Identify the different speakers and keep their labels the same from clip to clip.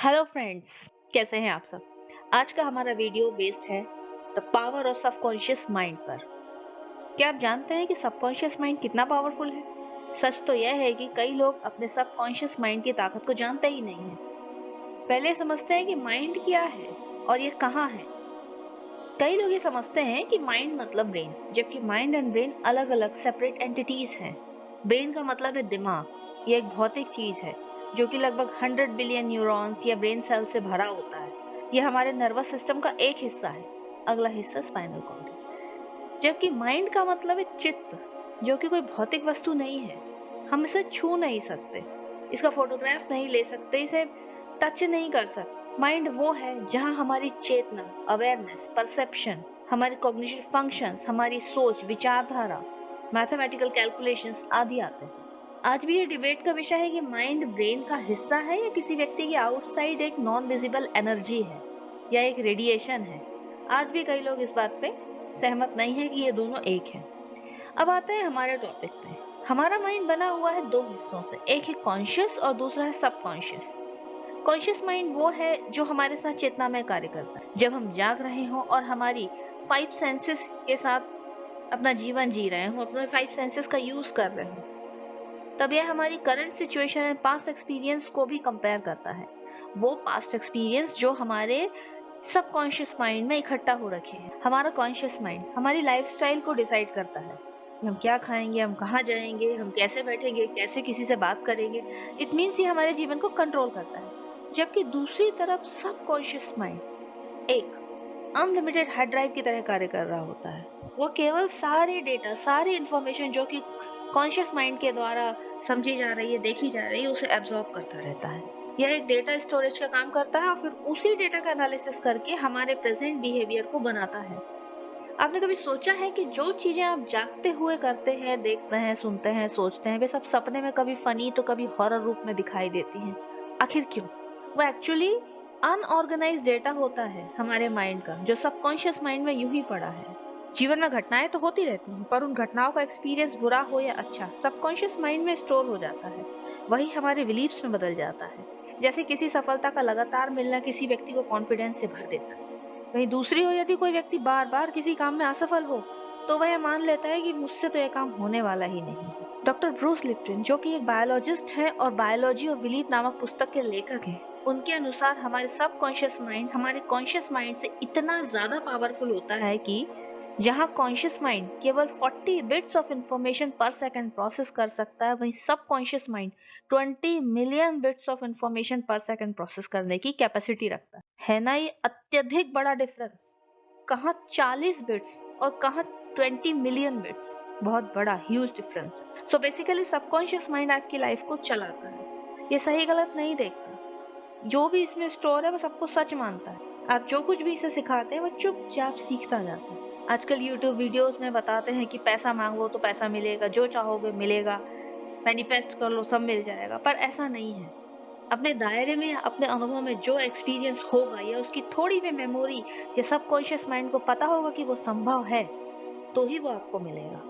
Speaker 1: Hello friends, कैसे हैं आप सब। आज का हमारा वीडियो बेस्ड है the power of subconscious mind पर। क्या आप जानते हैं कि सबकॉन्शियस माइंड कितना पावरफुल है? सच तो यह है कि कई लोग अपने सबकॉन्शियस माइंड की ताकत को जानते ही नहीं हैं। पहले समझते हैं कि माइंड क्या है और ये कहाँ है। कई लोग ये समझते हैं कि माइंड मतलब ब्रेन, जबकि माइंड एंड ब्रेन अलग अलग सेपरेट एंटिटीज हैं। ब्रेन का मतलब है दिमाग। ये एक भौतिक चीज है जो कि लगभग 100 बिलियन न्यूरॉन्स या ब्रेन सेल से भरा होता है। यह हमारे नर्वस सिस्टम का एक हिस्सा है। अगला हिस्सा स्पाइनल कॉर्ड है। जबकि माइंड का मतलब है चित्त, जो कि कोई भौतिक वस्तु नहीं है। हम इसे छू नहीं सकते, इसका फोटोग्राफ नहीं ले सकते, इसे टच नहीं कर सकते। माइंड वो है जहां हमारी चेतना, अवेयरनेस, परसेप्शन, हमारे कॉग्निटिव फंक्शंस, हमारी सोच, विचारधारा, मैथमेटिकल कैलकुलेशंस आदि आते हैं। आज भी ये डिबेट का विषय है कि माइंड ब्रेन का हिस्सा है या किसी व्यक्ति की आउटसाइड एक नॉन विजिबल एनर्जी है या एक रेडिएशन है। आज भी कई लोग इस बात पे सहमत नहीं है कि ये दोनों एक हैं। अब आते हैं हमारे टॉपिक पे। हमारा माइंड बना हुआ है दो हिस्सों से, एक है कॉन्शियस और दूसरा है सबकॉन्शियस। कॉन्शियस माइंड वो है जो हमारे साथ चेतना में कार्य करता है। जब हम जाग रहे हों और हमारी 5 सेंसेस के साथ अपना जीवन जी रहे हों, अपने 5 सेंसेस का यूज कर रहे हों, तब यह हमारी current situation and past experience को भी कंपेयर करता है। वो पास्ट एक्सपीरियंस जो हमारे सबकॉन्शियस माइंड में इकट्ठा हो रखे हैं। हमारा कॉन्शियस माइंड हमारी लाइफस्टाइल को डिसाइड करता है कि हम क्या खाएंगे, हम कहाँ जाएंगे, हम कैसे बैठेंगे, कैसे किसी से बात करेंगे। इट मीन्स ये हमारे जीवन को कंट्रोल करता है। जबकि दूसरी तरफ सबकॉन्शियस माइंड एक अनलिमिटेड हार्ड ड्राइव की तरह कार्य कर रहा होता है। वो केवल सारे डेटा, सारी इंफॉर्मेशन जो कि कॉन्शियस माइंड के द्वारा समझी जा रही है, देखी जा रही है, उसे एब्जॉर्ब करता रहता है। यह एक डेटा स्टोरेज का काम करता है और फिर उसी डेटा का एनालिसिस करके हमारे प्रेजेंट बिहेवियर को बनाता है। आपने कभी सोचा है कि जो चीजें आप जागते हुए करते हैं, देखते हैं, सुनते हैं, सोचते हैं, वे सब सपने में कभी फनी तो कभी हॉरर रूप में दिखाई देती हैं? आखिर क्यों? वो एक्चुअली अनऑर्गेनाइज डेटा होता है हमारे माइंड का, जो सबकॉन्शियस माइंड में यूं ही पड़ा है। जीवन में घटनाएं तो होती रहती हैं, पर उन घटनाओं का एक्सपीरियंस बुरा हो या अच्छा, सबकॉन्शियस माइंड में स्टोर हो जाता है। वही हमारे बिलीव्स में बदल जाता है। जैसे किसी सफलता का लगातार मिलना किसी व्यक्ति को कॉन्फिडेंस से भर देता है। वहीं दूसरी ओर यदि कोई व्यक्ति बार बार किसी काम में असफल हो, तो वह मान लेता है कि मुझसे तो यह काम होने वाला ही नहीं है। डॉक्टर ब्रूस लिप्टन, जो कि एक बायोलॉजिस्ट हैं और बायोलॉजी ऑफ बिलीफ नामक पुस्तक के लेखक हैं, उनके अनुसार हमारे सबकॉन्शियस माइंड हमारे कॉन्शियस माइंड से इतना ज्यादा पावरफुल होता है कि जहां कॉन्शियस माइंड केवल 40 बिट्स ऑफ इंफॉर्मेशन पर सेकंड प्रोसेस कर सकता है, वहीं subconscious mind 20 million bits of information पर सेकंड प्रोसेस करने की कैपेसिटी रखता है ना। ये अत्यधिक बड़ा डिफरेंस। कहाँ 40 बिट्स और कहाँ 20 मिलियन बिट्स। बहुत बड़ा ह्यूज डिफरेंस है। सो बेसिकली सबकॉन्शियस माइंड आपकी लाइफ को चलाता है। ये सही गलत नहीं देखता। जो भी इसमें स्टोर है वो सबको सच मानता है। आप जो कुछ भी इसे सिखाते हैं वो चुपचाप सीखता जाता है। आजकल यूट्यूब वीडियोस में बताते हैं कि पैसा मांगो तो पैसा मिलेगा, जो चाहोगे मिलेगा, मैनिफेस्ट कर लो सब मिल जाएगा, पर ऐसा नहीं है। अपने दायरे में, अपने अनुभव में जो एक्सपीरियंस होगा या उसकी थोड़ी भी मेमोरी या सबकॉन्शियस माइंड को पता होगा कि वो संभव है, तो ही वो आपको मिलेगा।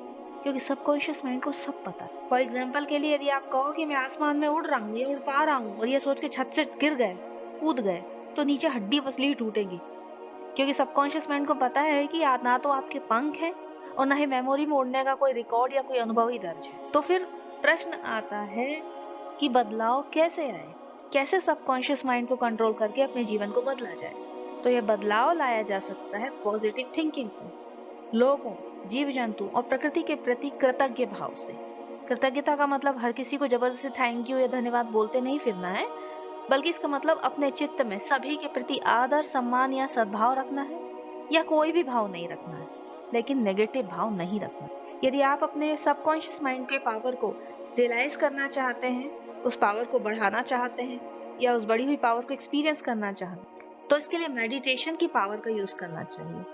Speaker 1: क्योंकि सबकॉन्शियस माइंड को सब पता है। फॉर एग्जाम्पल के लिए यदि आप कहो कि मैं आसमान में उड़ रहा हूँ या उड़ पा रहा हूँ और ये सोच के छत से गिर गए, कूद गए, तो नीचे हड्डी पसली ही टूटेगी। क्योंकि सबकॉन्शियस माइंड को पता है कि ना तो आपके पंख हैं और ना ही मेमोरी में उड़ने का कोई रिकॉर्ड या कोई अनुभव ही दर्ज है। तो फिर प्रश्न आता है कि बदलाव कैसे आए, कैसे सबकॉन्शियस माइंड को कंट्रोल करके अपने जीवन को बदला जाए। तो यह बदलाव लाया जा सकता है पॉजिटिव थिंकिंग से, लोगों, जीव जंतु और प्रकृति के प्रति कृतज्ञ भाव से। कृतज्ञता का मतलब हर किसी को जबरदस्ती थैंक यू या धन्यवाद बोलते नहीं फिरना है, बल्कि इसका मतलब अपने चित्त में सभी के प्रति आदर, सम्मान या सद्भाव रखना है, या कोई भी भाव नहीं रखना है, लेकिन नेगेटिव भाव नहीं रखना। यदि आप अपने सबकॉन्शियस माइंड के पावर को रियलाइज करना चाहते हैं, उस पावर को बढ़ाना चाहते हैं या उस बढ़ी हुई पावर को एक्सपीरियंस करना चाहते हैं, तो इसके लिए मेडिटेशन की पावर का यूज करना चाहिए।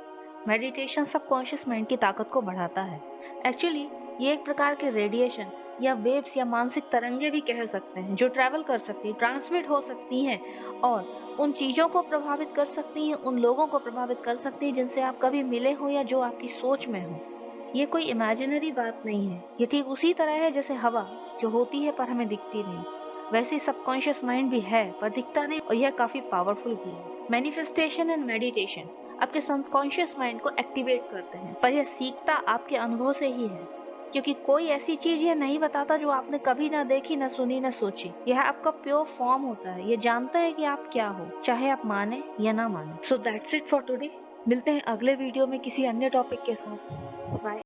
Speaker 1: मेडिटेशन सबकॉन्शियस माइंड की ताकत को बढ़ाता है। एक्चुअली ये एक प्रकार के रेडिएशन या वेव्स या मानसिक तरंगे भी कह सकते हैं, जो ट्रैवल कर सकती है, ट्रांसमिट हो सकती हैं और उन चीजों को प्रभावित कर सकती हैं, उन लोगों को प्रभावित कर सकती हैं जिनसे आप कभी मिले हो या जो आपकी सोच में हो। ये कोई इमेजिनरी बात नहीं है। ये ठीक उसी तरह है जैसे हवा, जो होती है पर हमें दिखती नहीं। वैसे ही सबकॉन्शियस माइंड भी है पर दिखता नहीं, और यह काफी पावरफुल भी है। मैनिफेस्टेशन एंड मेडिटेशन आपके सबकॉन्शियस माइंड को एक्टिवेट करते हैं, पर यह सीखता आपके अनुभव से ही है, क्योंकि कोई ऐसी चीज यह नहीं बताता जो आपने कभी ना देखी, ना सुनी, ना सोची। यह आपका प्योर फॉर्म होता है, यह जानता है कि आप क्या हो, चाहे आप माने या ना माने। So that's it for today. मिलते हैं अगले वीडियो में किसी अन्य टॉपिक के साथ। बाय।